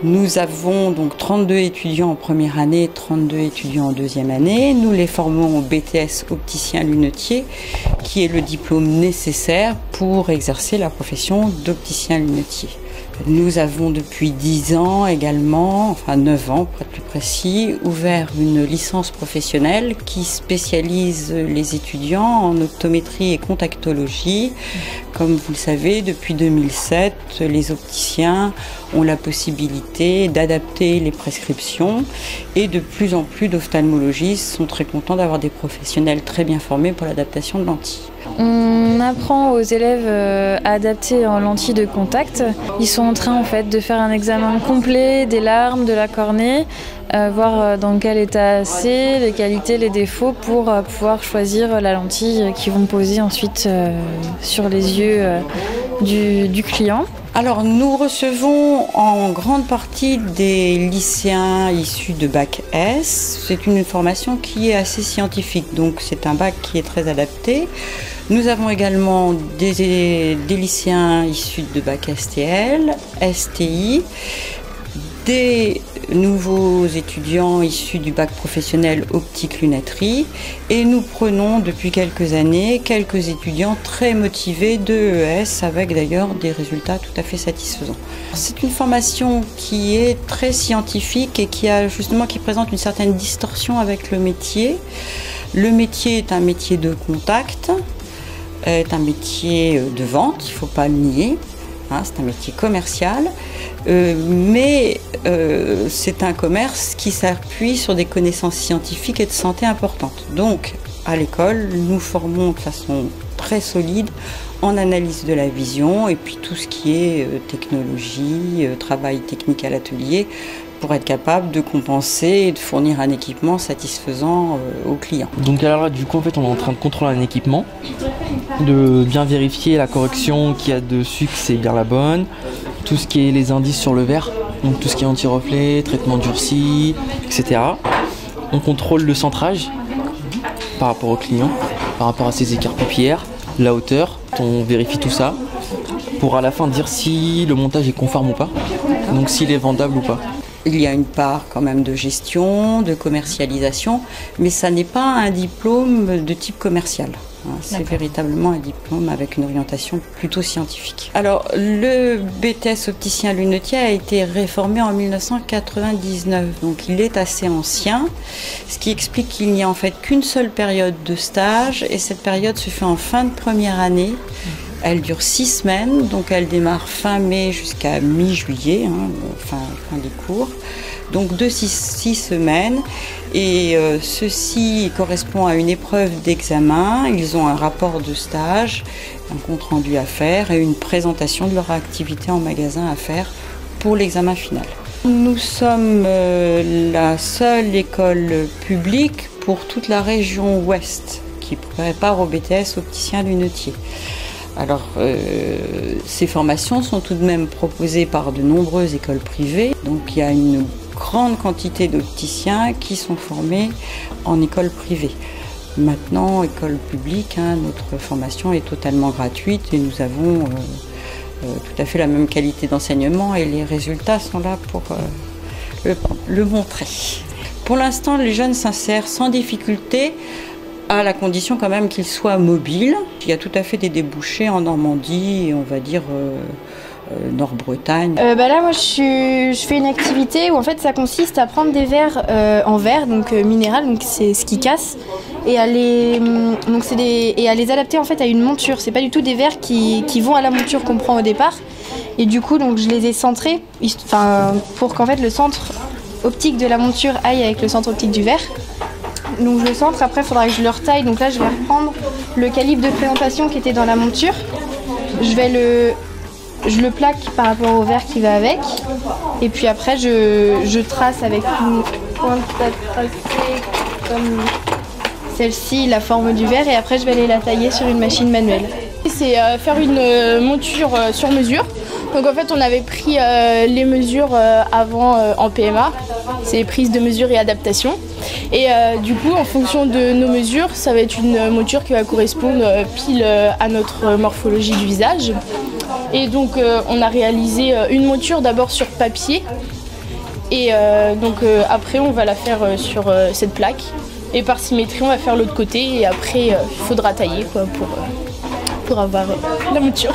Nous avons donc 32 étudiants en première année, 32 étudiants en deuxième année. Nous les formons au BTS opticien lunetier, qui est le diplôme nécessaire pour exercer la profession d'opticien lunetier. Nous avons depuis 10 ans également, enfin 9 ans pour être plus précis, ouvert une licence professionnelle qui spécialise les étudiants en optométrie et contactologie. Comme vous le savez, depuis 2007, les opticiens ont la possibilité d'adapter les prescriptions et de plus en plus d'ophtalmologistes sont très contents d'avoir des professionnels très bien formés pour l'adaptation de lentilles. On apprend aux élèves à adapter en lentilles de contact. Ils sont en train en fait de faire un examen complet des larmes, de la cornée, voir dans quel état c'est, les qualités, les défauts pour pouvoir choisir la lentille qu'ils vont poser ensuite sur les yeux du client. Alors nous recevons en grande partie des lycéens issus de bac S. C'est une formation qui est assez scientifique, donc c'est un bac qui est très adapté. Nous avons également des lycéens issus de bac STL, STI, des nouveaux étudiants issus du bac professionnel optique-lunetterie et nous prenons depuis quelques années quelques étudiants très motivés de ES avec d'ailleurs des résultats tout à fait satisfaisants. C'est une formation qui est très scientifique et qui présente une certaine distorsion avec le métier. Le métier est un métier de contact, est un métier de vente, il ne faut pas le nier. C'est un métier commercial, mais c'est un commerce qui s'appuie sur des connaissances scientifiques et de santé importantes. Donc, à l'école, nous formons de façon très solide en analyse de la vision et puis tout ce qui est technologie, travail technique à l'atelier pour être capable de compenser et de fournir un équipement satisfaisant aux clients. Donc alors là, du coup, en fait, on est en train de contrôler un équipement, de bien vérifier la correction qu'il y a dessus, que c'est bien la bonne, tout ce qui est les indices sur le verre, donc tout ce qui est anti-reflet, traitement durci, etc. On contrôle le centrage par rapport au client, par rapport à ses écarts paupières, la hauteur, on vérifie tout ça pour à la fin dire si le montage est conforme ou pas, donc s'il est vendable ou pas. Il y a une part quand même de gestion, de commercialisation, mais ça n'est pas un diplôme de type commercial. C'est véritablement un diplôme avec une orientation plutôt scientifique. Alors, le BTS opticien lunetier a été réformé en 1999, donc il est assez ancien, ce qui explique qu'il n'y a en fait qu'une seule période de stage, et cette période se fait en fin de première année. Elle dure 6 semaines, donc elle démarre fin mai jusqu'à mi-juillet, fin des cours. Donc de 6 semaines. Et ceci correspond à une épreuve d'examen. Ils ont un rapport de stage, un compte-rendu à faire et une présentation de leur activité en magasin à faire pour l'examen final. Nous sommes la seule école publique pour toute la région ouest qui prépare au BTS opticien lunetier. Alors, ces formations sont tout de même proposées par de nombreuses écoles privées. Donc, il y a une grande quantité d'opticiens qui sont formés en école privée. Maintenant, école publique, notre formation est totalement gratuite et nous avons tout à fait la même qualité d'enseignement et les résultats sont là pour le montrer. Pour l'instant, les jeunes s'insèrent sans difficulté, à la condition quand même qu'ils soient mobiles. Il y a tout à fait des débouchés en Normandie et on va dire Nord-Bretagne. Là moi je fais une activité où en fait ça consiste à prendre des verres en verre, donc minéral, donc c'est ce qui casse, et à les adapter en fait à une monture. C'est pas du tout des verres qui vont à la monture qu'on prend au départ. Et du coup donc je les ai centrés, pour qu'en fait le centre optique de la monture aille avec le centre optique du verre. Donc je le centre, après il faudra que je le retaille. Donc là je vais reprendre le calibre de présentation qui était dans la monture. Je le plaque par rapport au verre qui va avec. Et puis après je trace avec une pointe à tracer comme celle-ci la forme du verre. Et après je vais aller la tailler sur une machine manuelle. C'est faire une monture sur mesure. Donc en fait on avait pris les mesures avant en PMA. C'est prise de mesure et adaptation. Et du coup, en fonction de nos mesures, ça va être une monture qui va correspondre pile à notre morphologie du visage. Et donc, on a réalisé une monture d'abord sur papier Et donc après on va la faire sur cette plaque. Et par symétrie on va faire l'autre côté et après il faudra tailler quoi, pour avoir la mouture.